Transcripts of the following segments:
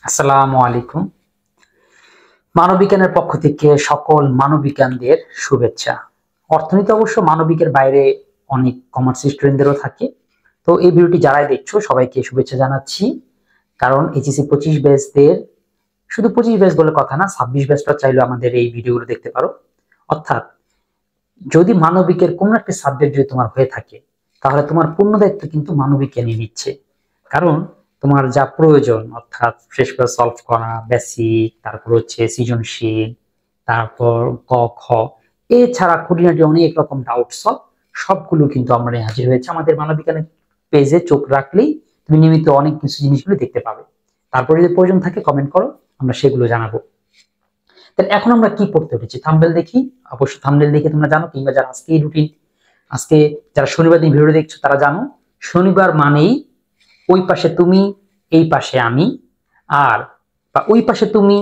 আসসালামু আলাইকুম। মানবিজ্ঞানের পক্ষ থেকে সকল মানবিজ্ঞানদের শুভেচ্ছা। অর্থনীতি অবশ্য মানবিকের বাইরে অনেক কমার্স স্টুডেন্টদেরও থাকে। তো এই ভিডিওটি যারাই দেখছো সবাইকে শুভেচ্ছা জানাচ্ছি। কারণ এইচএসসি 25 ব্যাচদের শুধু 25 ব্যাচ বলে কথা না, 26 ব্যাচটা চাইলেও আমাদের এই ভিডিওগুলো দেখতে পারো। অর্থাৎ যদি মানবিকের কোনো একটা সাবজেক্ট যদি তোমার হয়ে থাকে, তাহলে তোমার পূর্ণ দায়িত্ব কিন্তু মানবিজ্ঞানই নিচ্ছে। কারণ তোমার যা প্রয়োজন, অর্থাৎ শেষ করে সলভ করা, বেসিক, তারপর হচ্ছে সৃজনশীল, তারপর ক খ, এছাড়া খুঁটিনাটি অনেক রকম ডাউট সলভ, সবগুলো কিন্তু আমরা হাজির হয়েছে আমাদের মানবিজ্ঞানের পেজে। চোখ রাখলেই তুমি নিয়মিত অনেক কিছু জিনিসগুলো দেখতে পাবে। তারপরে যদি প্রয়োজন থাকে কমেন্ট করো, আমরা সেগুলো জানাবো। তাহলে এখন আমরা কি পড়তে উঠেছি, থাম্বনেল দেখি। অবশ্য থাম্বনেল দেখে তোমরা জানো, কিংবা যারা আজকে এই রুটিন, আজকে যারা শনিবার দিন ভিডিও দেখছো তারা জানো, শনিবার মানেই ওই পাশে তুমি, এই পাশে আমি, আর বা ওই পাশে তুমি,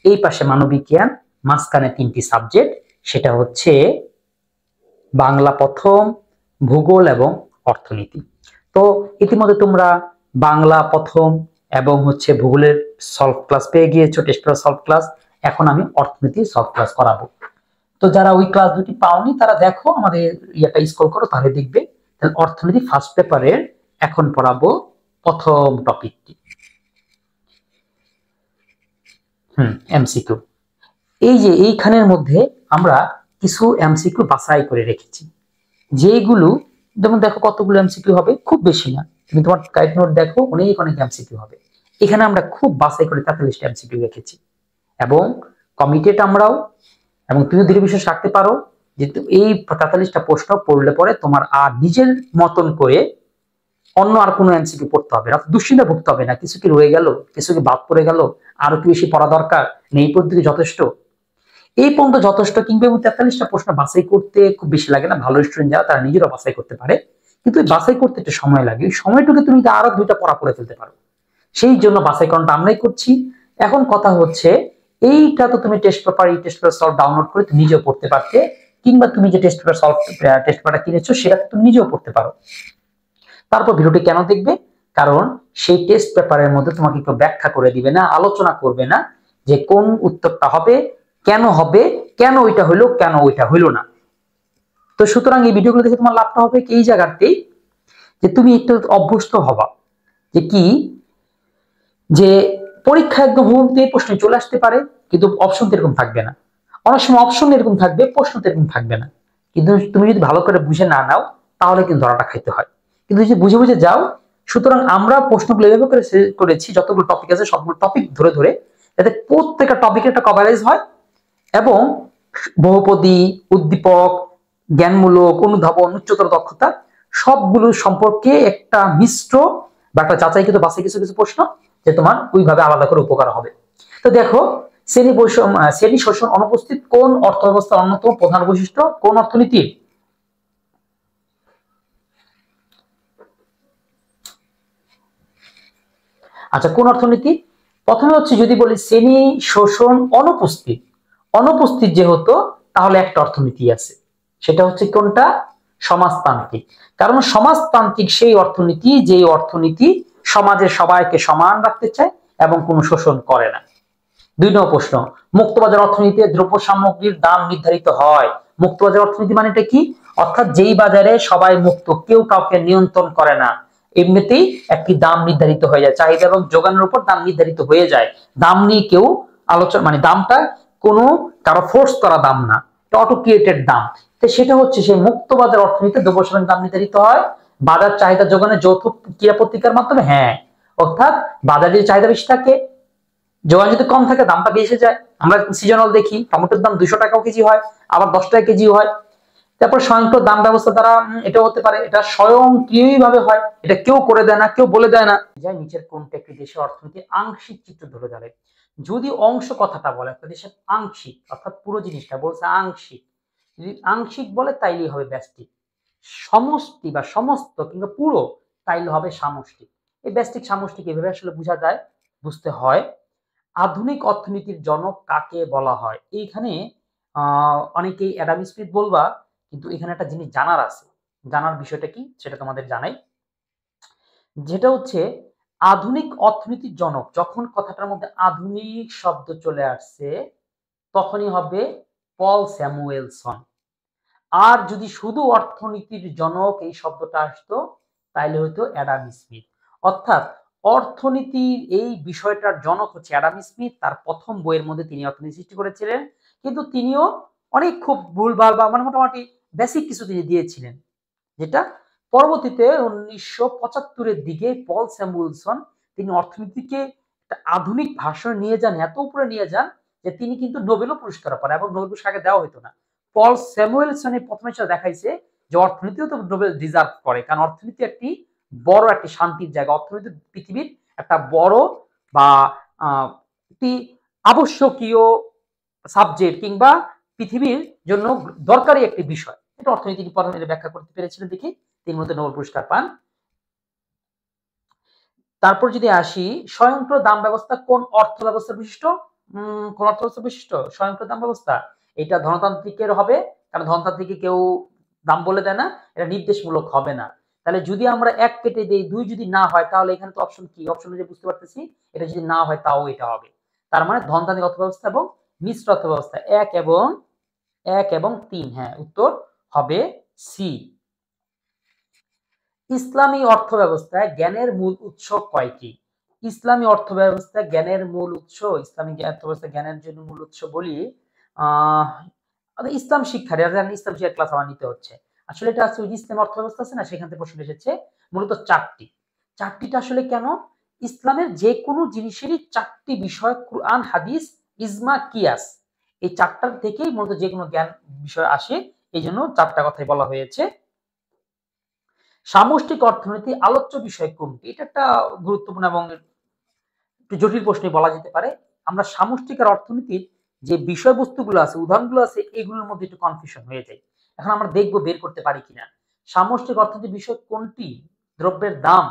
এই পাশে মানবিক জ্ঞান, মাঝখানে 3টি সাবজেক্ট, সেটা হচ্ছে বাংলা প্রথম, ভূগোল এবং অর্থনীতি। তো ইতিমধ্যে তোমরা বাংলা প্রথম এবং হচ্ছে ভূগোলের সলভ ক্লাস পেয়ে গিয়েছো, টেস্ট পেপার সলভ ক্লাস। এখন আমি অর্থনীতির সলভ ক্লাস করাবো। তো যারা ওই ক্লাস দুটি পাওনি তারা দেখো, আমাদের ইয়েটা স্ক্রল করো, তাহলে দেখবে। তাহলে অর্থনীতি ফার্স্ট পেপারের এখন পড়াবো প্রথম টপিকটি। এমসিকিউ। এই যে এইখানের মধ্যে আমরা কিছু এমসিকিউ বাছাই করে রেখেছি, যেগুলো যেমন দেখো কতগুলো এমসিকিউ হবে, খুব বেশি না। তুমি তোমার গাইড নোট দেখো, অনেক অনেক এমসিকিউ হবে। এখানে আমরা খুব বাছাই করে 43টা এমসিকিউ রেখেছি, এবং কমিটেড আমরাও। এবং তুমি দৃঢ় বিশ্বাস রাখতে পারো যে এই 43টা প্রশ্ন পড়লে পরে তোমার আর নিজের মতন করে অন্য আর কোনো এমসিকিউ পড়তে হবে না, দুশ্চিন্তা ভুগতে হবে না, কিছু কি রয়ে গেল, কিছু কি বাদ পড়ে গেল, আরো কি বেশি পড়া দরকার, নেই পদ্ধতি যথেষ্ট। এই পর্যন্ত যথেষ্ট, কিংবা 43টা প্রশ্ন বাছাই করতে খুব বেশি লাগে না। ভালো স্টুডেন্ট যারা তারা নিজেরাও বাছাই করতে পারে, কিন্তু বাছাই করতে একটু সময় লাগে। ওই সময়টুকু তুমি আরো 2টা পড়া পড়ে ফেলতে পারো। সেই জন্য বাছাইকরণটা আমরাই করছি। এখন কথা হচ্ছে, এইটা তো তুমি টেস্ট পেপার, এই টেস্ট পেপার সলভ ডাউনলোড করে তুমি নিজেও পড়তে পারতে, কিংবা তুমি যে টেস্ট পেপার সলভ টেস্ট পেপারটা কিনেছো সেটা তুমি নিজেও পড়তে পারো। তারপর ভিডিওটি কেন দেখবে? কারণ সেই টেস্ট পেপারের মধ্যে তোমাকে কেউ ব্যাখ্যা করে দিবে না, আলোচনা করবে না যে কোন উত্তরটা হবে, কেন ওইটা হইলো, কেন ওইটা হইলো না। তো সুতরাং এই ভিডিওগুলো দেখে তোমার লাভটা হবে এই জায়গাতেই, যে তুমি একটু অভ্যস্ত হবা যে কি, যে পরীক্ষা একদম হুবহু প্রশ্ন চলে আসতে পারে, কিন্তু অপশন এরকম থাকবে না। অনেক সময় অপশন এরকম থাকবে, প্রশ্ন এরকম থাকবে না। কিন্তু তুমি যদি ভালো করে বুঝে না নাও, তাহলে কিন্তু ধরাটা খাইতে হয়। কিন্তু যদি বুঝে বুঝে যাও, সুতরাং আমরা প্রশ্নগুলো এভাবে করে করেছি, যতগুলো টপিক আছে সবগুলো টপিক ধরে ধরে, যাতে প্রত্যেকটা টপিকের একটা কভারেজ হয়, এবং বহুপদী, উদ্দীপক, জ্ঞানমূলক, অনুধাবন, উচ্চতর দক্ষতা, সবগুলো সম্পর্কে একটা মিশ্র বা একটা যাচাইকৃত বাছাই কিছু কিছু প্রশ্ন, যে তোমার ওইভাবে আলাদা করে উপকার হবে। তো দেখো, শ্রেণী শোষণ অনুপস্থিত কোন অর্থ ব্যবস্থার অন্যতম প্রধান বৈশিষ্ট্য, কোন অর্থনীতির? আচ্ছা, কোন অর্থনীতি? প্রথমে হচ্ছে যদি বলি শ্রেণী শোষণ অনুপস্থিত, অনুপস্থিত যেহেতু, তাহলে একটা অর্থনীতি আছে, সেটা হচ্ছে কোনটা? সমাজতান্ত্রিক। কারণ সমাজতান্ত্রিক সেই অর্থনীতি, যে অর্থনীতি সমাজের সবাইকে সমান রাখতে চায় এবং কোনো শোষণ করে না। 2 নম্বর প্রশ্ন, মুক্তবাজার অর্থনীতিতে দ্রব্য সামগ্রীর দাম নির্ধারিত হয়। মুক্তবাজার অর্থনীতি মানেটা কি? অর্থাৎ যেই বাজারে সবাই মুক্ত, কেউ কাউকে নিয়ন্ত্রণ করে না, এমনিতেই একটি দাম নির্ধারিত হয়ে যায়, চাহিদা এবং যোগানের উপর দাম নির্ধারিত হয়ে যায়। দাম নিয়ে কেউ আলোচনা, মানে দামটা কোনো কারো ফোর্স করা দাম না, এটা অটো ক্রিয়েটেড দাম। তো সেটা হচ্ছে সেই মুক্তবাজার অর্থনীতিতে দ্রব্য সামগ্রীর দাম নির্ধারিত হয় বাজার চাহিদা যোগানের যৌথ ক্রিয়া প্রতিক্রিয়ার মাধ্যমে। হ্যাঁ, অর্থাৎ বাজারে যে চাহিদা বেশি থাকে, যোগান যদি কম থাকে, দামটা বেশি যায়। আমরা সিজনাল দেখি, টমেটোর দাম 200 টাকাও কেজি হয়, আবার 10 টাকা কেজি হয়। তারপর স্বয়ংক্রিয় দাম ব্যবস্থা দ্বারা এটা হতে পারে, এটা স্বয়ংক্রিয়ভাবে হয়, এটা কেউ করে দেয় না, কেউ বলে দেয় না। যাই নিচের কোনটা একটি দেশের অর্থনীতি আংশিক চিত্র ধরে ধরে? যদি অংশ কথাটা বলে, একটা দেশের আংশিক, অর্থাৎ পুরো জিনিসটা বলছে আংশিক। যদি আংশিক বলে তাইলেই হবে ব্যষ্টিক। সমষ্টি বা সমস্ত কিংবা পুরো, তাইলে হবে সামষ্টিক। এই ব্যষ্টিক সামষ্টিক এভাবে আসলে বোঝা যায়, বুঝতে হয়। আধুনিক অর্থনীতির জনক কাকে বলা হয়? এইখানে অনেকেই অ্যাডাম স্মিথ বলবা, কিন্তু এখানে একটা জিনিস জানার আছে। জানার বিষয়টা কি সেটা তোমাদের জানাই, যেটা হচ্ছে আধুনিক অর্থনীতির জনক, যখন কথাটার মধ্যে আধুনিক শব্দ চলে আসছে তখনই হবে পল স্যামুয়েলসন। আর যদি শুধু অর্থনীতির জনক এই শব্দটা আসতো তাইলে হয়তো অ্যাডাম স্মিথ। অর্থাৎ অর্থনীতির এই বিষয়টার জনক হচ্ছে অ্যাডাম স্মিথ। তার প্রথম বইয়ের মধ্যে তিনি অর্থনীতি সৃষ্টি করেছিলেন, কিন্তু তিনিও অনেক খুব ভুলভাল বা মানে মোটামুটি বেসিক কিছু তিনি দিয়েছিলেন, যেটা পরবর্তীতে 1975-এর দিকে পল স্যামুয়েলসন তিনি অর্থনীতিকে একটা আধুনিক ভাষায় নিয়ে যান, এত উপরে নিয়ে যান যে তিনি কিন্তু নোবেলও পুরস্কার পান, এবং নোবেল পুরস্কার আগে দেওয়া হতো না। পল স্যামুয়েলসনের প্রথমে সেটা দেখাইছে যে অর্থনীতিও তো নোবেল ডিজার্ভ করে, কারণ অর্থনীতি একটি বড় একটি শান্তির জায়গা, অর্থনীতি পৃথিবীর একটা বড় বা একটি আবশ্যকীয় সাবজেক্ট কিংবা পৃথিবীর জন্য দরকারি একটি বিষয়। এটা অর্থনীতি প্রথমে ব্যাখ্যা করতে পেরেছিলেন দেখে তিনি মধ্যে নোবেল পুরস্কার পান। তারপর যদি আসি, স্বয়ংক্রিয় দাম ব্যবস্থা কোন অর্থ ব্যবস্থা বিশিষ্ট? কোন অর্থ ব্যবস্থা বিশিষ্ট স্বয়ংক্রিয় দাম ব্যবস্থা? এটা ধনতান্ত্রিকের হবে, কারণ ধনতান্ত্রিকে কেউ দাম বলে দেয় না, এটা নির্দেশমূলক হবে না। তাহলে যদি আমরা এক কেটে দেই, দুই যদি না হয়, তাহলে এখানে তো অপশন কি? অপশন যে বুঝতে পারতেছি, এটা যদি না হয় তাও এটা হবে। তার মানে ধনতান্ত্রিক অর্থ ব্যবস্থা এবং মিশ্র অর্থ ব্যবস্থা, এক এবং 3। হ্যাঁ, উত্তর হবে সি। ইসলামী অর্থব্যবস্থায় জ্ঞানের মূল উৎস কয়টি? ইসলামী অর্থব্যবস্থায় জ্ঞানের মূল উৎস, ইসলামী অর্থব্যবস্থা জ্ঞানের জন্য মূল উৎস বলি, আহ ইসলাম শিক্ষার, ইসলাম শিক্ষার ক্লাস আমার নিতে হচ্ছে। আসলে এটা আছে ইসলাম অর্থব্যবস্থা আছে না, সেখান থেকে প্রশ্ন এসেছে মূলত চারটি। চারটিটা আসলে কেন? ইসলামের যে কোনো জিনিসেরই চারটি বিষয়, কুরআন, হাদিস, ইজমা, কিয়াস, এই চারটার থেকেই মূলত যে কোনো জ্ঞান বিষয় আসে, এই জন্য চারটা কথাই বলা হয়েছে। সামষ্টিক অর্থনীতি আলোচ্য বিষয় কোনটি? এটা একটা গুরুত্বপূর্ণ এবং একটু জটিল প্রশ্নে বলা যেতে পারে। আমরা সামষ্টিক আর অর্থনীতির যে বিষয়বস্তুগুলো আছে, উদাহরণগুলো আছে, এগুলোর মধ্যে একটু কনফিউশন হয়ে যায়। এখন আমরা দেখবো বের করতে পারি কিনা। সামষ্টিক অর্থনীতির বিষয় কোনটি? দ্রব্যের দাম,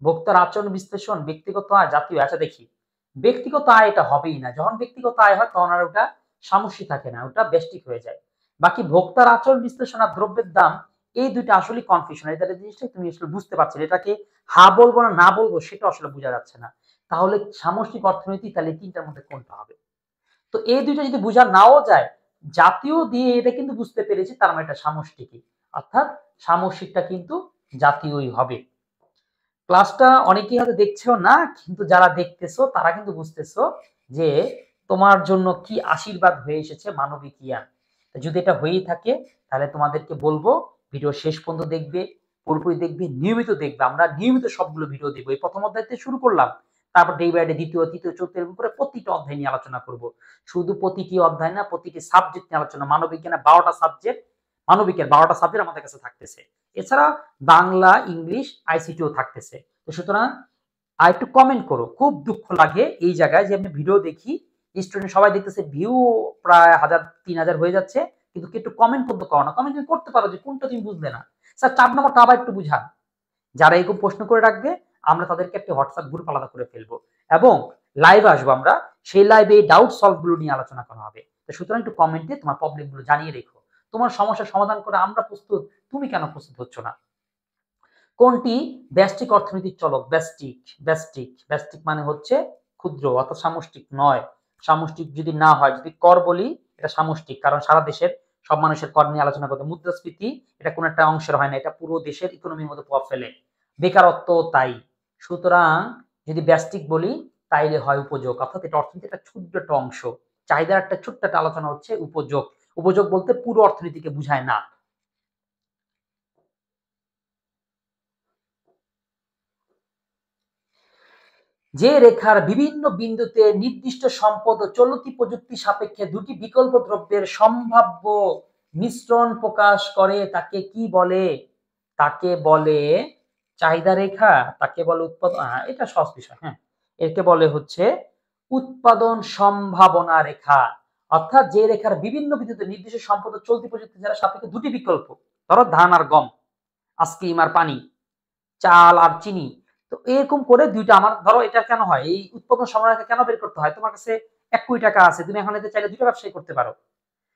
ভোক্তার আচরণ বিশ্লেষণ, ব্যক্তিগত আয়, জাতীয়। আচ্ছা দেখি, ব্যক্তিগত আয় এটা হবেই না। যখন ব্যক্তিগত আয় হয় তখন আর ওটা সামষ্টিক থাকে না, ওটা ব্যষ্টিক হয়ে যায়। বাকি ভোক্তার আচরণ বিশ্লেষণ আর দ্রব্যের দাম, এই দুইটা আসলে কনফিউশন। এই জিনিসটা তুমি আসলে বুঝতে পারছো, এটাকে হা বলবো না না বলবো সেটা আসলে বোঝা যাচ্ছে না। তাহলে সামষ্টিক অর্থনীতি তাহলে তিনটার মধ্যে কোনটা হবে? তো এই দুইটা যদি বোঝা নাও যায়, জাতীয় দিয়ে এটা কিন্তু বুঝতে পেরেছি, তার মানে এটা সামষ্টিকই, অর্থাৎ সামষ্টিকটা কিন্তু জাতীয়ই হবে। ক্লাসটা অনেকেই হয়তো দেখছেও না, কিন্তু যারা দেখতেছো তারা কিন্তু বুঝতেছো যে তোমার জন্য কি আশীর্বাদ হয়ে এসেছে মানবিক জ্ঞান। যদি এটা হয়েই থাকে তাহলে তোমাদেরকে বলবো ভিডিও শেষ পর্যন্ত দেখবে, পুরোপুরি দেখবে, নিয়মিত দেখবে। আমরা নিয়মিত সবগুলো ভিডিও দেবো। এই প্রথম অধ্যায় থেকে শুরু করলাম, তারপর ডে বাই ডে দ্বিতীয়, তৃতীয়, চতুর্থ এরকম করে প্রতিটা অধ্যায় নিয়ে আলোচনা করব। শুধু প্রতিটি অধ্যায় না, প্রতিটি সাবজেক্ট নিয়ে আলোচনা। মানবিক জ্ঞানে 12টা সাবজেক্ট, মানবিকের 12টা সাবজেক্ট আমাদের কাছে থাকতেছে। এছাড়া বাংলা, ইংলিশ, আইসিটিও থাকতেছে। তো সুতরাং আর একটু কমেন্ট করো। খুব দুঃখ লাগে এই জায়গায় যে আমি ভিডিও দেখি, স্টুডেন্ট সবাই দেখতেছে, ভিউ প্রায় 1000-3000 হয়ে যাচ্ছে, কিন্তু একটু কমেন্ট পর্যন্ত করো না। কমেন্ট তুমি করতে পারো যে কোনটা তুমি বুঝলে না, স্যার 4 নম্বরটা আবার একটু বুঝান। যারা এরকম প্রশ্ন করে রাখবে আমরা তাদেরকে একটা হোয়াটসঅ্যাপ গ্রুপ আলাদা করে ফেলবো, এবং লাইভ আসবো আমরা, সেই লাইভে এই ডাউট সলভ গুলো নিয়ে আলোচনা করা হবে। তো সুতরাং একটু কমেন্টে তোমার প্রবলেম গুলো জানিয়ে রেখো। তোমার সমস্যার সমাধান করে আমরা প্রস্তুত, তুমি কেন প্রস্তুত হচ্ছ না? কোনটি ব্যষ্টিক অর্থনীতির চলক? ব্যষ্টিক, ব্যষ্টিক মানে হচ্ছে ক্ষুদ্র, অর্থাৎ সামষ্টিক নয়। সামষ্টিক যদি না হয়, যদি কর বলি, এটা সামষ্টিক, কারণ সারা দেশের সব মানুষের কর নিয়ে আলোচনা করতে। মুদ্রাস্ফীতি এটা কোন একটা অংশের হয় না, এটা পুরো দেশের ইকোনমির মধ্যে প্রভাব ফেলে। বেকারত্ব তাই। সুতরাং যদি ব্যষ্টিক বলি তাইলে হয় উপযোগ, অর্থাৎ এটা অর্থনীতির একটা ছোট্ট একটা অংশ। চাহিদার একটা ছোট্ট একটা আলোচনা হচ্ছে উপযোগ। উপযোগ বলতে পুরো অর্থনীতিকে বুঝায় না। যে রেখার বিভিন্ন বিন্দুতে নির্দিষ্ট সম্পদ ও চলতি প্রযুক্তি সাপেক্ষে দুটি বিকল্প দ্রব্যের সম্ভাব্য মিশ্রণ প্রকাশ করে তাকে কি বলে? তাকে বলে চাহিদা রেখা, তাকে বলে উৎপাদন, এটা সহজ বিষয়। হ্যাঁ, একে বলে হচ্ছে উৎপাদন সম্ভাবনা রেখা। অর্থাৎ যে রেখার বিভিন্ন বিন্দুতে নির্দিষ্ট সম্পদ ও চলতি প্রযুক্তি যারা সাপেক্ষে দুটি বিকল্প, ধরো ধান আর গম, আইসক্রিম আর পানি, চাল আর চিনি। তো এরকম করে দুইটা, আমার ধরো এটা কেন হয়, এই উৎপাদন সম্ভাবনা কেন বের করতে হয়? তোমার কাছে 1 কোটি টাকা আছে, তুমি এখন এতে চাইলে দুটো ব্যবসায় করতে পারো।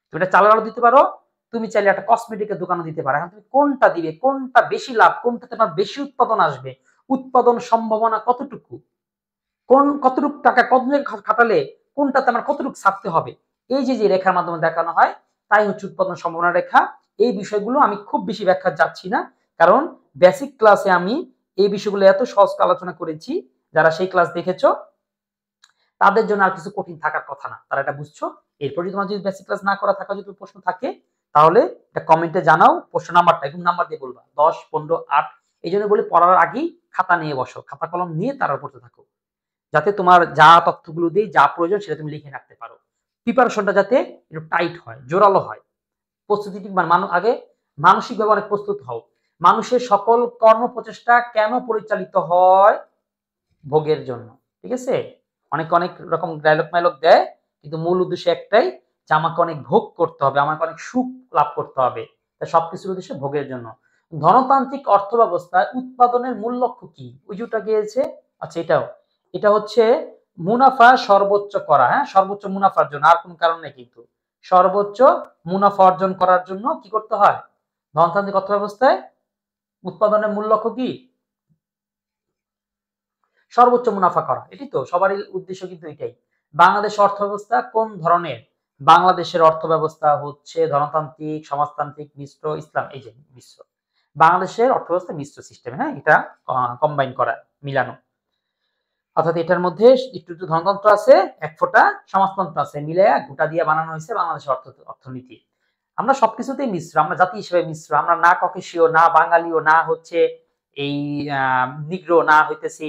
তুমি এটা চালের আড়ত দিতে পারো, তুমি চাইলে একটা কসমেটিকের দোকানও দিতে পারো। এখন তুমি কোনটা দিবে, কোনটা বেশি লাভ, কোনটাতে তোমার বেশি উৎপাদন আসবে, উৎপাদন সম্ভাবনা কতটুকু, কতটুকু টাকা কত খাটালে কোনটাতে আমার কতটুকু ছাড়তে হবে, এই যে যে রেখার মাধ্যমে দেখানো হয় তাই হচ্ছে উৎপাদন সম্ভাবনা রেখা। এই বিষয়গুলো আমি খুব বেশি ব্যাখ্যা যাচ্ছি না, কারণ বেসিক ক্লাসে আমি এই বিষয়গুলো এত সহজ আলোচনা করেছি, যারা সেই ক্লাস দেখেছো তাদের জন্য আর কিছু কঠিন থাকার কথা না, তারা এটা বুঝছো। এরপর যদি তোমার যদি বেসিক ক্লাস না করা থাকা যদি প্রশ্ন থাকে তাহলে এটা কমেন্টে জানাও, প্রশ্ন নাম্বারটা একদম নাম্বার দিয়ে বলবা 10, 15, 8। এই জন্য বলি পড়ার আগেই খাতা নিয়ে বসো, খাতা কলম নিয়ে তারা পড়তে থাকো, যাতে তোমার যা তথ্যগুলো দিই যা প্রয়োজন সেটা তুমি লিখে রাখতে পারো। প্রিপারেশনটা যাতে একটু টাইট হয়, জোরালো হয়। প্রস্তুতি আগে মানসিকভাবে অনেক প্রস্তুত হও। মানুষের সকল কর্ম প্রচেষ্টা কেন পরিচালিত হয়? ভোগের জন্য। ঠিক আছে? অনেক অনেক রকম ডায়লগ মাইলগ দেয়, কিন্তু মূল উদ্দেশ্য একটাই যে আমাকে অনেক ভোগ করতে হবে, আমাকে অনেক সুখ লাভ করতে হবে। তাই সবকিছুর উদ্দেশ্য ভোগের জন্য। ধনতান্ত্রিক অর্থ ব্যবস্থায় উৎপাদনের মূল লক্ষ্য কি? ওই যেটা গিয়েছে, আচ্ছা এটাও, এটা হচ্ছে মুনাফা সর্বোচ্চ করা, হ্যাঁ, সর্বোচ্চ মুনাফার জন্য, আর কোনো কারণ নেই কিন্তু। সর্বোচ্চ মুনাফা অর্জন করার জন্য কি করতে হয়? ধনতান্ত্রিক অর্থ ব্যবস্থায় উৎপাদনের মূল লক্ষ্য কি? সর্বোচ্চ মুনাফা করা। এটাই তো সবারই উদ্দেশ্য, কিন্তু এটাই। বাংলাদেশ অর্থ ব্যবস্থা কোন ধরনের? বাংলাদেশের অর্থ ব্যবস্থা হচ্ছে ধনতান্ত্রিক, সমাজতান্ত্রিক, মিশ্র, ইসলাম, এই যে মিশ্র। বাংলাদেশের অর্থ ব্যবস্থা মিশ্র সিস্টেম, হ্যাঁ, এটা কম্বাইন করা, মিলানো। অর্থাৎ এটার মধ্যে একটু একটু ধনতন্ত্র আছে, এক ফোঁটা সমাজতন্ত্র আছে, মিলে গোটা দিয়ে বানানো হয়েছে বাংলাদেশের অর্থনীতি। আমরা সবকিছুতেই মিশ্র, আমরা জাতি হিসেবে মিশ্র, আমরা না ককেশীয়, না বাঙালিও, না হচ্ছে এই নিগ্রো, না হইতেছি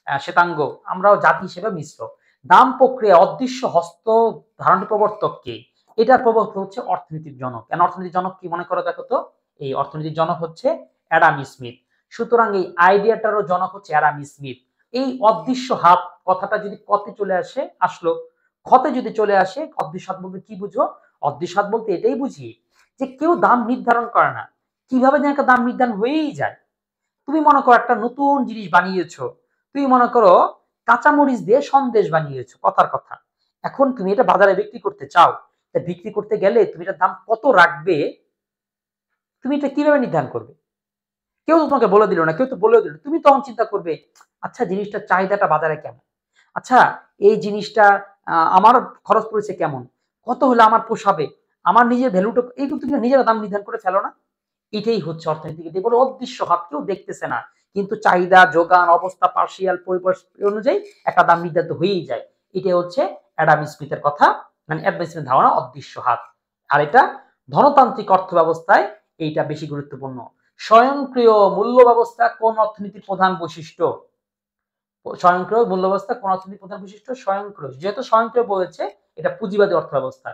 শ্বেতাঙ্গ, আমরাও জাতি হিসেবে মিশ্র। দাম প্রক্রিয়া অদৃশ্য হস্ত ধারণের প্রবর্তক কে? এটার প্রবর্তক হচ্ছে অর্থনীতির জনক। কেন অর্থনীতির জনক কি মনে করো দেখো তো? এই অর্থনীতির জনক হচ্ছে অ্যাডাম স্মিথ। সুতরাং এই আইডিয়াটারও জনক হচ্ছে অ্যাডাম স্মিথ। এই অদৃশ্য হাত কথাটা যদি কতে চলে আসে, আসলো, ক্ষতে যদি চলে আসে, অদৃশ্য হাত বলতে কি বুঝো? অদৃশ্য হাত বলতে এটাই বুঝি যে কেউ দাম নির্ধারণ করে না, কিভাবে যেন একটা দাম নির্ধারণ হয়েই যায়। তুমি মনে করো একটা নতুন জিনিস বানিয়েছো, তুমি মনে করো কাঁচামরিচ দিয়ে সন্দেশ বানিয়েছো, কথার কথা। এখন তুমি এটা বাজারে বিক্রি করতে চাও, বিক্রি করতে গেলে তুমি এটার দাম কত রাখবে, তুমি এটা কিভাবে নির্ধারণ করবে? কেউ তো তোমাকে বলে দিল না, কেউ তো বলেও দিল, তুমি তখন চিন্তা করবে আচ্ছা জিনিসটার চাহিদাটা বাজারে কেমন, আচ্ছা এই জিনিসটা আমার খরচ পড়েছে কেমন, কত হলে আমার পোষাবে, আমার নিজের ভ্যালুটা, এইগুলো তুমি নিজেরা দাম নির্ধারণ করে ফেলো না। এটাই হচ্ছে অর্থনীতি, এটি বলে অদৃশ্য হাত, কেউ দেখতেছে না, কিন্তু চাহিদা, যোগান, অবস্থা, পার্সিয়াল পরিবেশ অনুযায়ী একটা দাম নির্ধারিত হয়েই যায়। এটাই হচ্ছে অ্যাডাম স্মিথের কথা, মানে অ্যাডাম স্মিথের ধারণা অদৃশ্য হাত। আর এটা ধনতান্ত্রিক অর্থ ব্যবস্থায় এইটা বেশি গুরুত্বপূর্ণ। স্বয়ংক্রিয় মূল্য ব্যবস্থা কোন অর্থনীতির প্রধান বৈশিষ্ট্য? স্বয়ংক্রিয় মূল্য ব্যবস্থা কোন অর্থনীতির প্রধান বৈশিষ্ট্য? স্বয়ংক্রিয়, যেহেতু স্বয়ংক্রিয় বলেছে এটা পুঁজিবাদী অর্থ ব্যবস্থা।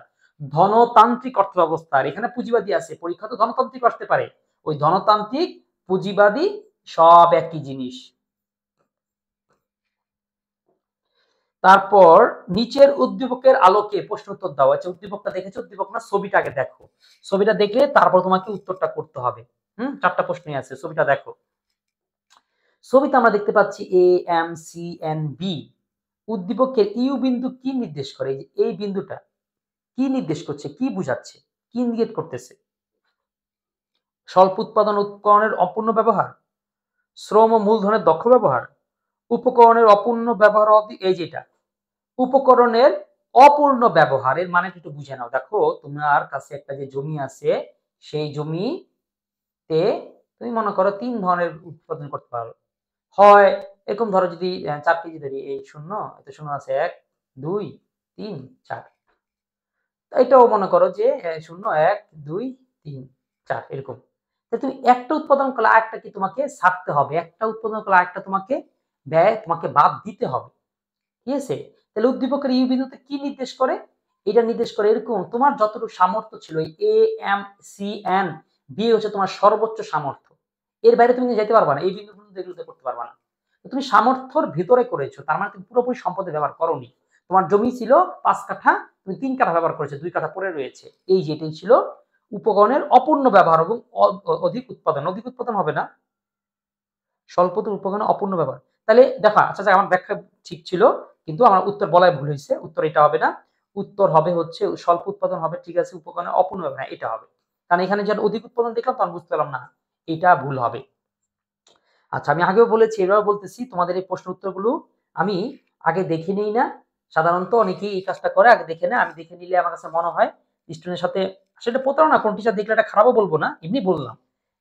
ধনতান্ত্রিক অর্থ ব্যবস্থার এখানে পুঁজিবাদী আছে, পরীক্ষা তো ধনতান্ত্রিক আসতে পারে, ওই ধনতান্ত্রিক পুঁজিবাদী সব একই জিনিস। তারপর নিচের উদ্দীপকের আলোকে প্রশ্ন উত্তর দাও। আচ্ছা উদ্দীপকটা দেখেছো? উদ্দীপক না, ছবিটা আগে দেখো, ছবিটা দেখলে তারপর তোমাকে উত্তরটা করতে হবে। চারটা প্রশ্নই আছে, ছবিটা দেখো। ছবিতে আমরা দেখতে পাচ্ছি A M C N B. উদ্দীপকের ইউ বিন্দু কি নির্দেশ করে? এই বিন্দুটা কি নির্দেশ করছে, কি বুঝাচ্ছে, কি ইঙ্গিত করতেছে? স্বল্প উৎপাদন উপকরণের অপূর্ণ ব্যবহার, শ্রম ও মূলধনের দক্ষ ব্যবহার, উপকরণের অপূর্ণ ব্যবহার, এই যেটা উপকরণের অপূর্ণ ব্যবহারের মানে একটু বুঝে নাও। দেখো তোমার কাছে একটা যে জমি আছে, সেই জমিতে তুমি মনে করো 3 ধরনের উৎপাদন করতে পারো। হয় এরকম ধরো, যদি 4 কেজি ধরি, এই শূন্য, এতে শূন্য আছে 1, 2, 3, 4, এটাও মনে করো যে 0, 1, 2, 3, 4 এরকম। তুমি একটা উৎপাদন করলে আরেকটা কি তোমাকে ছাড়তে হবে, একটা উৎপাদন করলে আরেকটা তোমাকে ব্যয় তোমাকে বাদ দিতে হবে। ঠিক আছে? তাহলে উদ্দীপকের ইউ বিন্দুতে কি নির্দেশ করে? এটা নির্দেশ করে এরকম তোমার যতটুকু সামর্থ্য ছিল, A M C N B হচ্ছে তোমার সর্বোচ্চ সামর্থ্য, এর বাইরে তুমি যেতে পারবা না, এই বিন্দু এগুলোতে করতে পারবা না। তুমি সামর্থ্যর ভিতরে করেছো, তার মানে তুমি পুরোপুরি সম্পদের ব্যবহার করোনি। তোমার জমি ছিল 5 কাঠা, তুমি 3 কাঠা ব্যবহার করেছো, 2 কাঠা পড়ে রয়েছে, এই যে এটাই ছিল উপকরণের অপূর্ণ ব্যবহার এবং অধিক উৎপাদন। অধিক উৎপাদন হবে না, স্বল্পতর উপকরণের অপূর্ণ ব্যবহার। তাহলে দেখো, আচ্ছা আমার ব্যাখ্যা ঠিক ছিল, কিন্তু আমার উত্তর বলায় ভুল হয়েছে, উত্তর এটা হবে না, উত্তর হবে হচ্ছে স্বল্প উৎপাদন হবে, ঠিক আছে, উপকরণের অপূর্ণ ব্যবহার, এটা হবে। কারণ এখানে যখন অধিক উৎপাদন দেখলাম তখন বুঝতে পারলাম না, এটা ভুল হবে। আচ্ছা, আমি আগেও বলেছি, এবারও বলতেছি, তোমাদের এই প্রশ্ন উত্তরগুলো আমি আগে দেখে নিই না। সাধারণত অনেকেই এই কাজটা করে, আগে দেখে নেয়। আমি দেখে নিলে আমার কাছে মনে হয় স্টুডেন্টের সাথে সেটা প্রতারণা, কোন টিচার দেখলে এটা খারাপও বলবো না, এমনি বললাম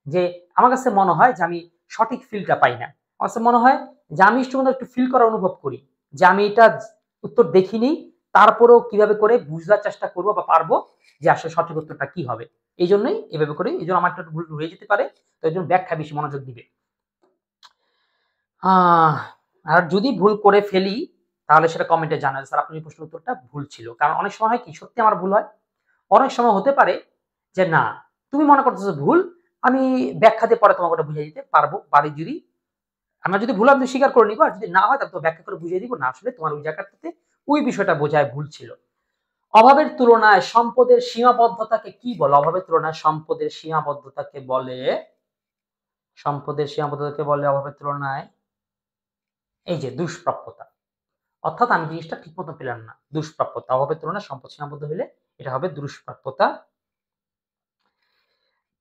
যে আমার কাছে মনে হয় যে আমি সঠিক ফিলটা পাই না। আমার কাছে মনে হয় যে আমি স্টুডেন্ট একটু ফিল করা অনুভব করি যে আমি এটা উত্তর দেখিনি, তারপরেও কিভাবে করে বুঝবার চেষ্টা করবো বা পারবো যে আসলে সঠিক উত্তরটা কি হবে। এই জন্যই এভাবে করি, এই জন্য আমার একটু ভুল হয়ে যেতে পারে, তো এই জন্য ব্যাখ্যা বেশি মনোযোগ দিবে। আর যদি ভুল করে ফেলি তাহলে সেটা কমেন্টে জানাবেন, স্যার আপনার এই প্রশ্নের উত্তরটা ভুল ছিল। কারণ অনেক সময় হয় কি, সত্যি আমার ভুল হয়। অনেক সময় হতে পারে যে না, তুমি মনে করতেছো ভুল, আমি ব্যাখ্যা দিয়ে পরে তোমাকে ওটা বুঝিয়ে দিতে পারবো। পারি যদি, আমরা যদি ভুল আমি স্বীকার করে নিবো, আর যদি না হয় তাহলে তো ব্যাখ্যা করে বুঝিয়ে দিব, না আসলে তোমার ওই জায়গাটাতে ওই বিষয়টা বোঝায় ভুল ছিল। অভাবের তুলনায় সম্পদের সীমাবদ্ধতাকে কি বলে? অভাবের তুলনায় সম্পদের সীমাবদ্ধতাকে বলে, সম্পদের সীমাবদ্ধতাকে বলে অভাবের তুলনায় এই যে দুষ্প্রাপ্যতা। অর্থাৎ আমি জিনিসটা ঠিক মতো পেলাম না, দুষ্প্রাপ্যতা। অভাবের তুলনায় সম্পদ সীমাবদ্ধ হলে এটা হবে দুষ্প্রাপ্যতা।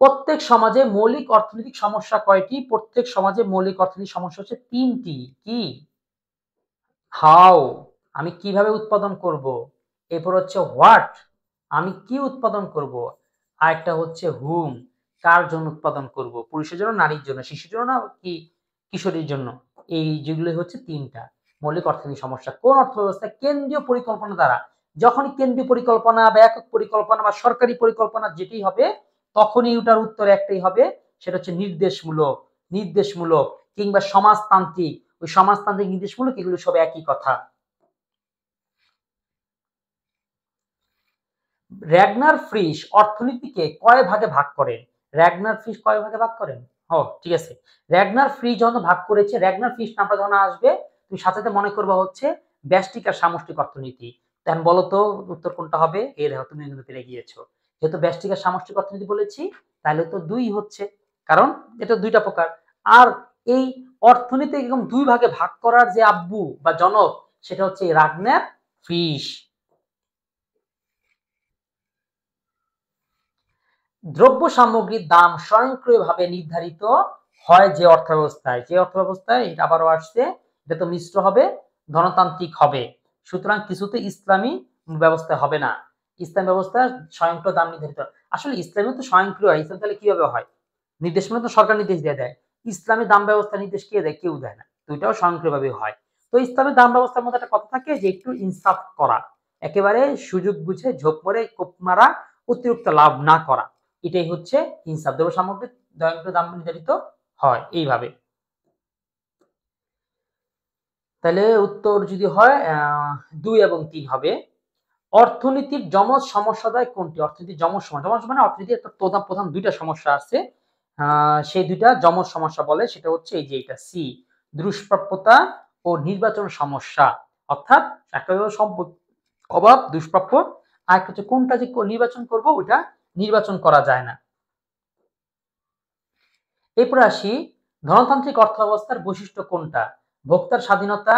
প্রত্যেক সমাজে মৌলিক অর্থনৈতিক সমস্যা কয়টি? প্রত্যেক সমাজে মৌলিক অর্থনৈতিক সমস্যা হচ্ছে ৩টি। কি? হাউ, আমি কিভাবে উৎপাদন করব। এরপর হচ্ছে হোয়াট, আমি কি উৎপাদন করব। আরেকটা হচ্ছে হুম, কার জন্য উৎপাদন করব, পুরুষের জন্য, নারীর জন্য, শিশুর জন্য, না কি কিশোরীর জন্য। এই যেগুলো হচ্ছে ৩টা মৌলিক অর্থনৈতিক সমস্যা। কোন অর্থব্যবস্থা কেন্দ্রীয় পরিকল্পনা দ্বারা, যখনই কেন্দ্রীয় পরিকল্পনা বা একক পরিকল্পনা বা সরকারি পরিকল্পনা যেটাই হবে, তখনই ওটার উত্তর একটাই হবে, সেটা হচ্ছে নির্দেশমূলক। নির্দেশমূলক কিংবা সমাজতান্ত্রিক, ওই সমাজতান্ত্রিক নির্দেশমূলক, এগুলো সব একই কথা। র্যাগনার ফ্রিশ অর্থনীতিকে কয় ভাগে ভাগ করেন? র্যাগনার ফ্রিশ কয় ভাগে ভাগ করেন? ও ঠিক আছে, র্যাগনার ফ্রিশ যখন ভাগ করেছে, র্যাগনার ফ্রিশ নামটা যখন আসবে তুমি সাথে সাথে মনে করবা হচ্ছে ব্যষ্টিক আর সামষ্টিক অর্থনীতি। তখন বলো তো উত্তর কোনটা হবে? এই দেখো তুমি কিন্তু পেরে গিয়েছো। যেহেতু ব্যষ্টিক আর সামষ্টিক অর্থনীতি বলেছি, তাহলে তো ২ হচ্ছে, কারণ এটা ২টা প্রকার। আর এই অর্থনীতি এরকম ২ ভাগে ভাগ করার যে আব্বু বা জনক, সেটা হচ্ছে রাগনার ফ্রিশ। দ্রব্য সামগ্রীর দাম স্বয়ংক্রিয়ভাবে নির্ধারিত হয় যে অর্থব্যবস্থায়, যে অর্থব্যবস্থায়, এটা আবারও আসছে, এটা তো মিশ্র হবে, ধনতান্ত্রিক হবে। সুতরাং কিছুতে ইসলামী ব্যবস্থা হবে না। ইসলাম ব্যবস্থা স্বয়ংক্রিয় দাম নির্ধারিত। আসলে ইসলামী তো স্বয়ংক্রিয় হয়, ইসলাম তাহলে কিভাবে হয়? নির্দেশ মানে তো সরকার নির্দেশ দিয়ে দেয়। ইসলামী দাম ব্যবস্থা নির্দেশ কে দেয়? কেউ দেয় না। দুইটাও স্বয়ংক্রিয়ভাবে হয়। তো ইসলামী দাম ব্যবস্থার মধ্যে একটা কথা থাকে যে একটু ইনসাফ করা, একেবারে সুযোগ বুঝে ঝোপ মরে কোপ মারা, অতিরিক্ত লাভ না করা, এটাই হচ্ছে ইনসাফ। দ্রব্য সামগ্রীর স্বয়ংক্রিয় দাম নির্ধারিত হয় এইভাবে। তাহলে উত্তর যদি হয় ২ এবং ৩ হবে। অর্থনীতির যমজ সমস্যাদ্বয় কোনটি? অর্থনীতির যমজ সমস্যা, যমজ মানে অর্থনীতির একটা প্রধান প্রধান ২টা সমস্যা আছে, সেই ২টা যমজ সমস্যা বলে, সেটা হচ্ছে এই যে এটা সি, দুষ্প্রাপ্যতা ও নির্বাচন সমস্যা। অর্থাৎ একটা হলো সম্পদ অভাব, দুষ্প্রাপ্য, আর একটা হচ্ছে কোনটা যে নির্বাচন করব, ওটা নির্বাচন করা যায় না। এরপর আসি, ধনতান্ত্রিক অর্থব্যবস্থার বৈশিষ্ট্য কোনটা? ভোক্তার স্বাধীনতা,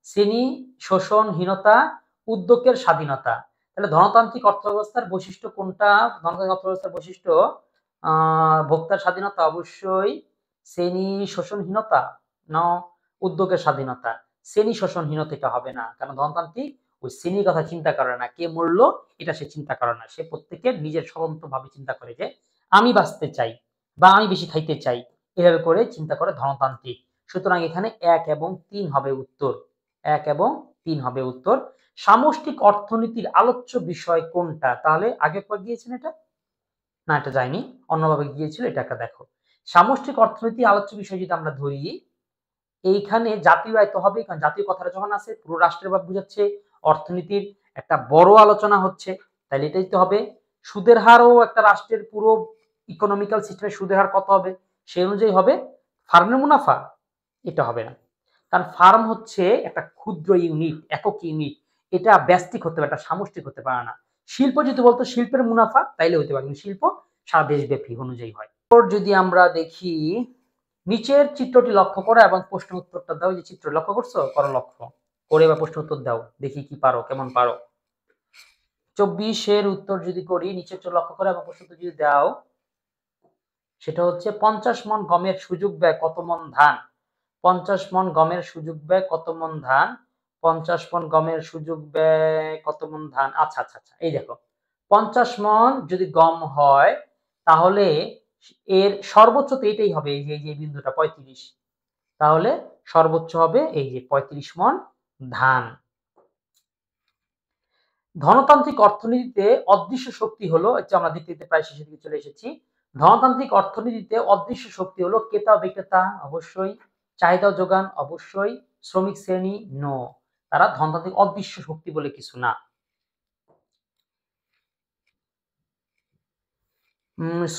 শ্রেণী শোষণহীনতা, উদ্যোগের স্বাধীনতা। তাহলে ধনতান্ত্রিক অর্থব্যবস্থার বৈশিষ্ট্য কোনটা? ধনতান্ত্রিক অর্থব্যবস্থার বৈশিষ্ট্য ভোক্তার স্বাধীনতা অবশ্যই, শ্রেণী শোষণহীনতা না উদ্যোগের স্বাধীনতা। শ্রেণী শোষণহীনতা এটা হবে না, কারণ ধনতান্ত্রিক ওই শ্রেণীর কথা চিন্তা করে না, কে মরলো এটা সে চিন্তা করে না, সে প্রত্যেকের নিজের স্বতন্ত্রভাবে চিন্তা করে যে আমি বাঁচতে চাই বা আমি বেশি খাইতে চাই, এভাবে করে চিন্তা করে ধনতান্ত্রিক। সুতরাং এখানে ১ এবং ৩ হবে উত্তর, ১ এবং ৩ হবে উত্তর। সামষ্টিক অর্থনীতির আলোচ্য বিষয় কোনটা? তাহলে আগে একবার গিয়েছেন এটা, না এটা যায়নি, অন্যভাবে গিয়েছিল, এটা একটা দেখো। সামষ্টিক অর্থনীতি আলোচ্য বিষয় যদি আমরা ধরি, এইখানে জাতীয় আয় তো হবেই, কারণ জাতীয় কথাটা যখন আছে পুরো রাষ্ট্রের ভাব বুঝাচ্ছে, অর্থনীতির একটা বড় আলোচনা হচ্ছে, তাহলে এটাই তো হবে। সুদের হারও একটা রাষ্ট্রের পুরো ইকোনমিক্যাল সিস্টেমে সুদের হার কত হবে সেই অনুযায়ী হবে। ফার্মের মুনাফা এটা হবে না, কারণ ফার্ম হচ্ছে একটা ক্ষুদ্র ইউনিট, একক ইউনিট, এটা ব্যষ্টিক হতে পারে, এটা সামষ্টিক হতে পারে না। শিল্প যদি বলতো শিল্পের মুনাফা তাইলে হতে পারে, কিন্তু শিল্প সারা দেশব্যাপী অনুযায়ী হয়। যদি আমরা দেখি, নিচের চিত্রটি লক্ষ্য করো এবং প্রশ্ন উত্তরটা দাও। যে চিত্র লক্ষ্য করছো, করো লক্ষ্য করে বা প্রশ্ন উত্তর দাও, দেখি কি পারো, কেমন পারো। ২৪-এর উত্তর যদি করি, নিচের চিত্র লক্ষ্য করো এবং প্রশ্ন উত্তর যদি দাও, সেটা হচ্ছে ৫০ মণ গমের সুযোগ ব্যয় কত মণ ধান? 50 মণ গমের সুযোগ ব্যয় কত মণ ধান, 50 মণ গমের সুযোগ ব্যয় কত মণ ধান। আচ্ছা আচ্ছা আচ্ছা, এই দেখো 50 মণ যদি গম হয় তাহলে এর সর্বোচ্চ তো এটাই হবে, এই যে বিন্দুটা 35, তাহলে সর্বোচ্চ হবে এই যে 35 মণ ধান। ধনতান্ত্রিক অর্থনীতিতে অদৃশ্য শক্তি হলো, আমরা দেখতে প্রায় শেষের দিকে চলে এসেছি। ধনতান্ত্রিক অর্থনীতিতে অদৃশ্য শক্তি হলো ক্রেতা ও বিক্রেতা অবশ্যই, চাহিদা ও যোগান অবশ্যই, শ্রমিক শ্রেণী নো, তারা ধনতান্ত্রিক অদৃশ্য শক্তি বলে কিছু না।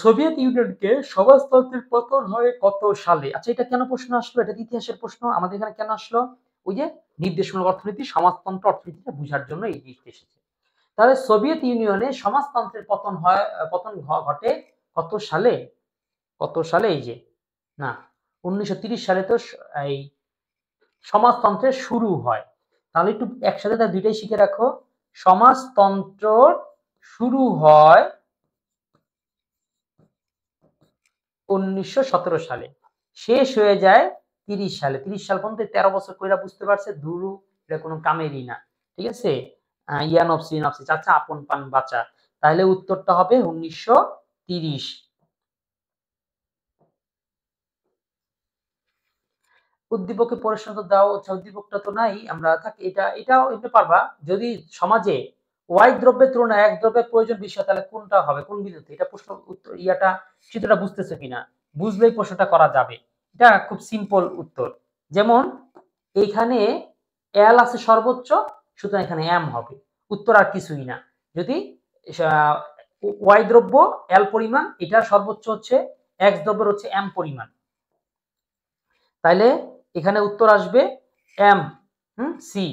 সোভিয়েত ইউনিয়নকে সমাজতন্ত্রের পতন হয় কত সালে? আচ্ছা, এটা কেন প্রশ্ন আসলো? এটা ইতিহাসের প্রশ্ন আমাদের এখানে কেন আসলো? ওই যে নির্দেশমূলক অর্থনীতি, সমাজতন্ত্র অর্থনীতিটা বোঝার জন্য এই জিনিসটা এসেছে। তাহলে সোভিয়েত ইউনিয়নে সমাজতন্ত্রের পতন ঘটে কত সালে? কত সালে? এই যে না, 1930 সালে তো এই সমাজতন্ত্রের শুরু হয়। তাহলে একটু একসাথে তার দুইটাই শিখে রাখো। সমাজতন্ত্র শুরু হয় 1917 সালে, শেষ হয়ে যায় 30 সালে। 30 সাল পর্যন্ত 13 বছর কইরা বুঝতে পারছে দুরু, এটা কোনো কামেরই না। ঠিক আছে? ইয়া নফসি নফসি চাচা আপন পান বাঁচা। তাহলে উত্তরটা হবে 1930। উদ্দীপকে প্রশ্ন তো দাও। আচ্ছা, উদ্দীপকটা তো নাই, আমরা থাক, এটা পারবা। যদি সমাজে ওয়াই দ্রব্যের তুলনায় এক দ্রব্যের প্রয়োজন বেশি হয় তাহলে কোনটা হবে, কোন বিন্দুতে? এটা প্রশ্ন উত্তর চিত্রটা বুঝতেছো কিনা? বুঝলেই প্রশ্নটা করা যাবে। এটা খুব সিম্পল উত্তর। যেমন এইখানে এল আছে সর্বোচ্চ, সুতরাং এখানে এম হবে, উত্তর আর কিছুই না। যদি ওয়াই দ্রব্য এল পরিমাণ, এটার সর্বোচ্চ হচ্ছে, এক্স দ্রব্যের হচ্ছে এম পরিমাণ, তাইলে এখানে উত্তর আসবে এম, সি,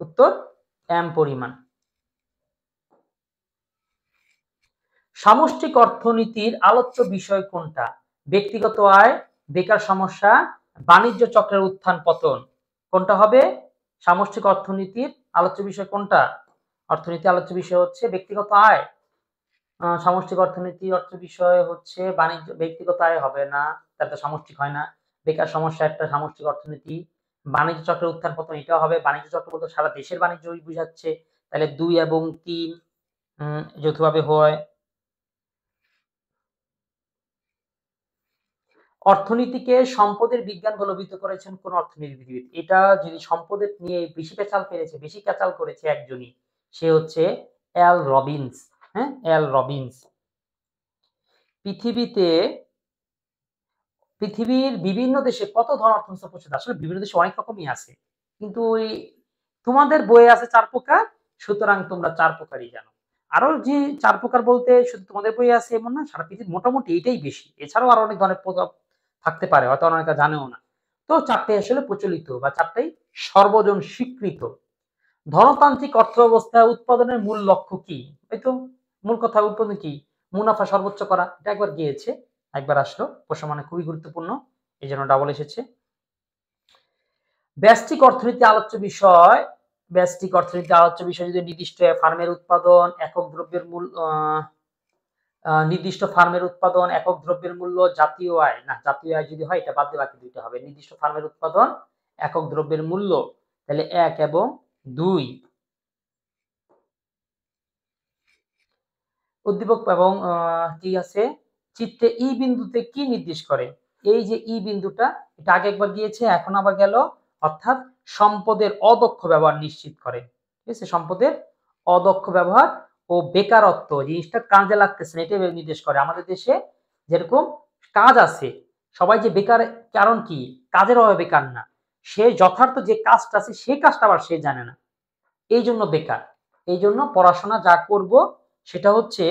উত্তর এম পরিমাণ। সামষ্টিক অর্থনীতির আলোচ্য বিষয় কোনটা? ব্যক্তিগত আয়, বেকার সমস্যা, বাণিজ্য চক্রের উত্থান পতন। কোনটা হবে? সামষ্টিক অর্থনীতির আলোচ্য বিষয় কোনটা? অর্থনীতি আলোচ্য বিষয় হচ্ছে ব্যক্তিগত আয়। সামষ্টিক অর্থনীতি অর্থ বিষয় হচ্ছে বাণিজ্য। ব্যক্তিগত আয় হবে না, তাতে সামষ্টিক হয় না। বেকার সমস্যা একটা সামষ্টিক অর্থনীতি। বাণিজ্য চক্রের উত্থান পতন এটাও হবে। বাণিজ্য চক্র বলতে সারা দেশের বাণিজ্যই বুঝাচ্ছে, তাহলে 2 এবং 3 যৌথভাবে হয়। অর্থনীতিকে সম্পদের বিজ্ঞান বলে অভিহিত করেছেন কোন অর্থনীতিবিদ? এটা যদি সম্পদের নিয়ে বেশি পেঁচাল পেরেছে, বেশি ক্যাচাল করেছে একজনই, সে হচ্ছে এল রবিন্স। হ্যাঁ, এল রবিন্স। পৃথিবীর বিভিন্ন দেশে কত ধরনের অর্থব্যবস্থা প্রচলিত? আসলে বিভিন্ন দেশে অনেক রকমই আছে, কিন্তু ওই তোমাদের বইয়ে আছে 4 প্রকার, সুতরাং তোমরা 4 প্রকারই জানো। আরো যে 4 প্রকার বলতে শুধু তোমাদের বইয়ে আছে এমন না, সারা পৃথিবীর মোটামুটি এটাই বেশি। এছাড়াও আরো অনেক ধরনের প্রভাব থাকতে পারে, হয়তো অনেকে জানেও না। তো 4টাই আসলে প্রচলিত বা 4টাই সর্বজন স্বীকৃত। ধনতান্ত্রিক অর্থব্যবস্থায় উৎপাদনের মূল লক্ষ্য কি? এই তো মূল কথা, উৎপাদন কি? মুনাফা সর্বোচ্চ করা। এটা একবার গিয়েছে, একবার আসলো, প্রশ্ন মানে খুবই গুরুত্বপূর্ণ, এই জন্য ডাবল এসেছে। ব্যষ্টিক অর্থনীতি আলোচ্য বিষয়। ব্যষ্টিক অর্থনীতি আলোচ্য বিষয় যদি নির্দিষ্ট ফার্মের উৎপাদন, একক দ্রব্যের মূল্য, নির্দিষ্ট ফার্মের উৎপাদন, একক দ্রব্যের মূল্য, জাতীয় আয়। না, জাতীয় আয় যদি হয় এটা বাদ দিয়ে বাকি দুইটা হবে। নির্দিষ্ট ফার্মের উৎপাদন, একক দ্রব্যের মূল্য, তাহলে 1 এবং 2। উদ্দীপক এবং কি আছে? চিত্রে ই বিন্দুতে কি নির্দেশ করে? এই যে ই বিন্দুটা, এটা আগে একবার গিয়েছে, এখন আবার গেল, অর্থাৎ সম্পদের অদক্ষ ব্যবহার নিশ্চিত করে। ঠিক আছে? সম্পদের অদক্ষ ব্যবহার ও বেকারত্ব, জিনিসটা কাজে লাগতেছে না, এটা নির্দেশ করে। আমাদের দেশে যেরকম কাজ আছে, সবাই যে বেকার, কারণ কি? কাজের অভাবে বেকার না, সে যথার্থ যে কাজটা আছে সেই কাজটা আবার সে জানে না, এই জন্য বেকার। এই জন্য পড়াশোনা যা করব সেটা হচ্ছে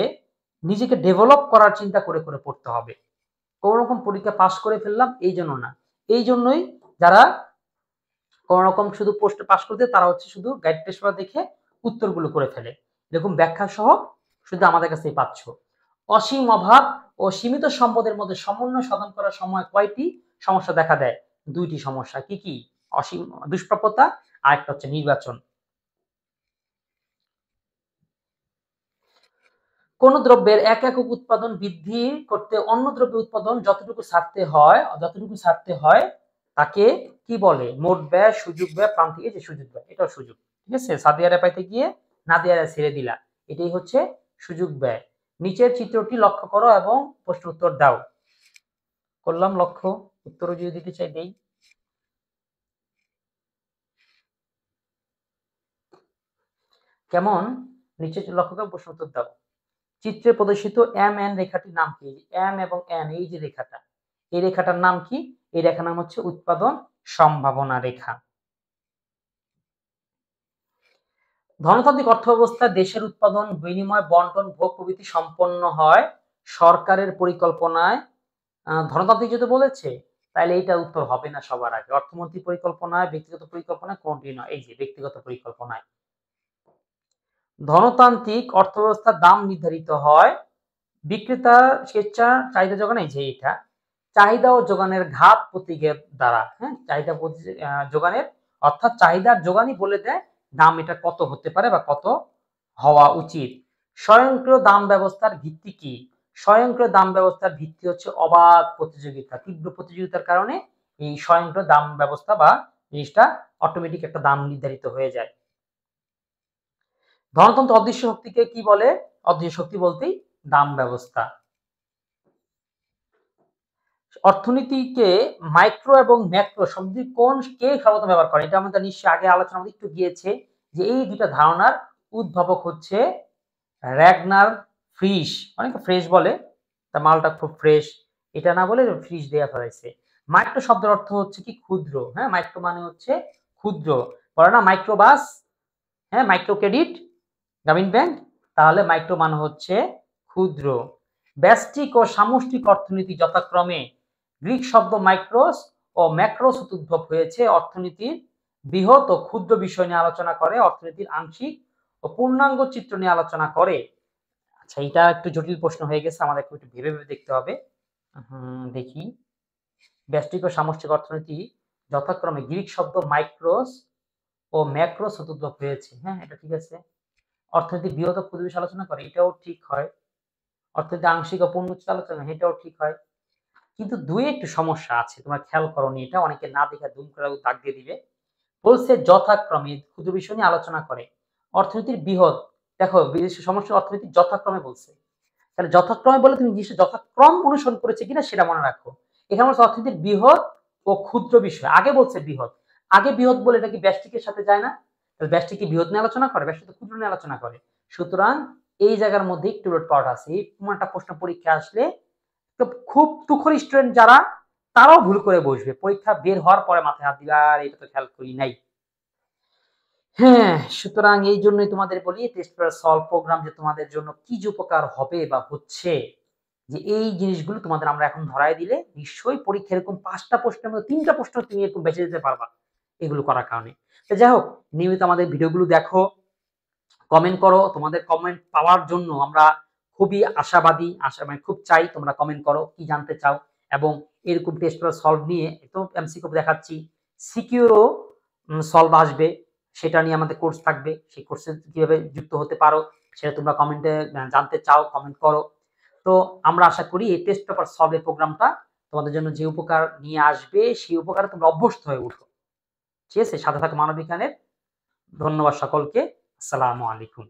নিজেকে ডেভেলপ করার চিন্তা করে করে পড়তে হবে। কোন রকম পরীক্ষা পাস করে ফেললাম এই জন্য না। এই জন্যই যারা কোন রকম শুধু পোস্ট পাস করতে, তারা হচ্ছে শুধু গাইড টেস্ট দেখে উত্তরগুলো করে ফেলে, এরকম ব্যাখ্যা সহ শুধু আমাদের কাছেই পাচ্ছ। অসীম অভাব ও সীমিত সম্পদের মধ্যে সমন্বয় সাধন করার সময় কয়টি সমস্যা দেখা দেয়? 2টি সমস্যা। কি কি? অসীম দুষ্প্রাপ্যতা, আর একটা হচ্ছে নির্বাচন। কোন দ্রব্যের এক একক উৎপাদন বৃদ্ধি করতে অন্য দ্রব্যের উৎপাদন যতটুকু ছাড়তে হয় তাকে কি বলে? মোট ব্যয়, সুযোগ ব্যয়, প্রান্তিক, এই যে সুযোগ ব্যয়, এটাও সুযোগ। ঠিক আছে, সাদিয়ারে পাইতে গিয়ে নাদিয়ারে ছেড়ে দিলা, এটাই হচ্ছে সুযোগ ব্যয়। নিচের চিত্রটি লক্ষ্য করো এবং প্রশ্ন উত্তর দাও। করলাম লক্ষ্য, উত্তরও যদি দিতে চাই দেই। কেমন? নিচে লক্ষ্য করো, প্রশ্ন উত্তর দাও। চিত্রে প্রদর্শিত এম এন রেখাটির নাম কি? এম এবং এন, এই যে রেখাটা, এই রেখাটার নাম কি? এই রেখার নাম হচ্ছে উৎপাদন সম্ভাবনা রেখা। ধনতান্ত্রিক অর্থব্যবস্থা দেশের উৎপাদন, বিনিময়, বন্টন, ভোগ প্রভৃতি সম্পন্ন হয় সরকারের পরিকল্পনায়। ধনতান্ত্রিক যদি বলেছে তাহলে এইটা উত্তর হবে না সবার আগে। অর্থমন্ত্রী পরিকল্পনায়, ব্যক্তিগত পরিকল্পনায়, কোনটি নয়? এই যে ব্যক্তিগত পরিকল্পনায়। ধনতান্ত্রিক অর্থব্যবস্থার দাম নির্ধারিত হয় বিক্রেতা স্বেচ্ছা চাহিদা যোগান, এই যে এটা চাহিদা ও যোগানের ঘাত প্রতীকের দ্বারা। হ্যাঁ, চাহিদা যোগানের, অর্থাৎ চাহিদার যোগানই বলে দেয় দাম এটা কত হতে পারে বা কত হওয়া উচিত। স্বয়ংক্রিয় দাম ব্যবস্থার ভিত্তি কি? স্বয়ংক্রিয় দাম ব্যবস্থার ভিত্তি হচ্ছে অবাধ প্রতিযোগিতা। তীব্র প্রতিযোগিতার কারণে এই স্বয়ংক্রিয় দাম ব্যবস্থা বা জিনিসটা অটোমেটিক একটা দাম নির্ধারিত হয়ে যায়। ধনতন্ত্র অদৃশ্য শক্তিকে কি বলে? অদৃশ্য শক্তি বলতেই দাম ব্যবস্থা। অর্থনীতিকে মাইক্রো এবং ম্যাক্রো শব্দ কে সর্বপ্রথম ব্যবহার করে? এটা আমাদের নিশ্চয়ই আগে আলোচনা আমাদের একটু গিয়েছে যে এই দুইটা ধারণার উদ্ভাবক হচ্ছে র্যাগনার ফ্রিশ। অনেকে ফ্রেশ বলে, তা মালটা খুব ফ্রেশ, এটা না বলে ফ্রিশ দেয়া ফেলাইছে। মাইক্রো শব্দের অর্থ হচ্ছে কি? ক্ষুদ্র। হ্যাঁ, মাইক্রো মানে হচ্ছে ক্ষুদ্র। বলে না মাইক্রোবাস, হ্যাঁ, মাইক্রো ক্রেডিট, গ্রামীণ ব্যাংক, তাহলে মাইক্রো মানে হচ্ছে ক্ষুদ্র। ব্যষ্টিক ও সামষ্টিক অর্থনীতি যথাক্রমে গ্রিক শব্দ মাইক্রোস ও ম্যাক্রোস উদ্ভব হয়েছে। অর্থনীতির বৃহৎ ও ক্ষুদ্র বিষয় নিয়ে আলোচনা করে, অর্থনীতির আংশিক ও পূর্ণাঙ্গ চিত্র নিয়ে আলোচনা করে। আচ্ছা, এটা একটু জটিল প্রশ্ন হয়ে গেছে, আমাদের একটু ভেবে ভেবে দেখতে হবে। দেখি, ব্যষ্টিক ও সামষ্টিক অর্থনীতি যথাক্রমে গ্রিক শব্দ মাইক্রোস ও ম্যাক্রোস উদ্ভব হয়েছে। হ্যাঁ, এটা ঠিক আছে। অর্থনীতি বৃহৎ ও ক্ষুদ্র বিষয় আলোচনা করে, এটাও ঠিক হয়। অর্থনীতি আংশিক ও পূর্ণ আলোচনা, এটাও ঠিক হয়। কিন্তু দুই একটু সমস্যা আছে, তোমরা খেয়াল করোনি, এটা অনেকে না দেখে দুম করে দাগ দিয়ে দিবে। বলছে যথাক্রমে ক্ষুদ্র বিষয় নিয়ে আলোচনা করে, অর্থনীতির বৃহৎ। দেখো, সমস্যা অর্থনীতি যথাক্রমে বলছে, তাহলে যথাক্রমে বলে তুমি জিনিসটা যথাক্রম অনুসরণ করেছে কিনা সেটা মনে রাখো। এখানে বলছে অর্থনীতির বৃহৎ ও ক্ষুদ্র বিষয়, আগে বলছে বৃহৎ। আগে বৃহৎ বলে এটা কি ব্যষ্টিকের সাথে যায় না? তাহলে ব্যষ্টিক কি বৃহৎ নিয়ে আলোচনা করে? ব্যষ্টিক ক্ষুদ্র নিয়ে আলোচনা করে। সুতরাং এই জায়গার মধ্যে একটু পাওয়াটা আছে। এই একটা প্রশ্ন পরীক্ষা আসলে তো খুব তুখোর স্টুডেন্ট যারা, তারাও ভুল করে বসবে, পরীক্ষা বের হওয়ার পরে মাথায় হাত দিবে আর এটা তো খেয়াল করি নাই। হ্যাঁ, সুতরাং এই জন্যই তোমাদের বলি টেস্ট পেপার সলভ প্রোগ্রাম যে তোমাদের জন্য কি যে উপকার হবে বা হচ্ছে, যে এই জিনিসগুলো তোমাদের আমরা এখন ধরাই দিলে নিশ্চয়ই পরীক্ষা এরকম 5টা প্রশ্নের মধ্যে 3টা প্রশ্ন তুমি এরকম বেঁচে যেতে পারবা এগুলো করার কারণে। তো যাই হোক, নিয়মিত আমাদের ভিডিওগুলো দেখো, কমেন্ট করো। তোমাদের কমেন্ট পাওয়ার জন্য আমরা খুবই আশাবাদী, মানে খুব চাই তোমরা কমেন্ট করো কি জানতে চাও, এবং এরকম টেস্ট পেপার সলভ নিয়ে একদম এমসিকিউ দেখাচ্ছি, সিকিউরও সলভ আসবে, সেটা নিয়ে আমাদের কোর্স থাকবে। সেই কোর্সে কিভাবে যুক্ত হতে পারো সেটা তোমরা কমেন্টে জানতে চাও, কমেন্ট করো। তো আমরা আশা করি এই টেস্ট পেপার সলভের প্রোগ্রামটা তোমাদের জন্য যে উপকার নিয়ে আসবে সেই উপকারে তোমরা অভ্যস্ত হয়ে উঠো। ঠিক আছে, সাথে থাকো মানবিক জ্ঞানের। ধন্যবাদ সকলকে। আসসালামু আলাইকুম।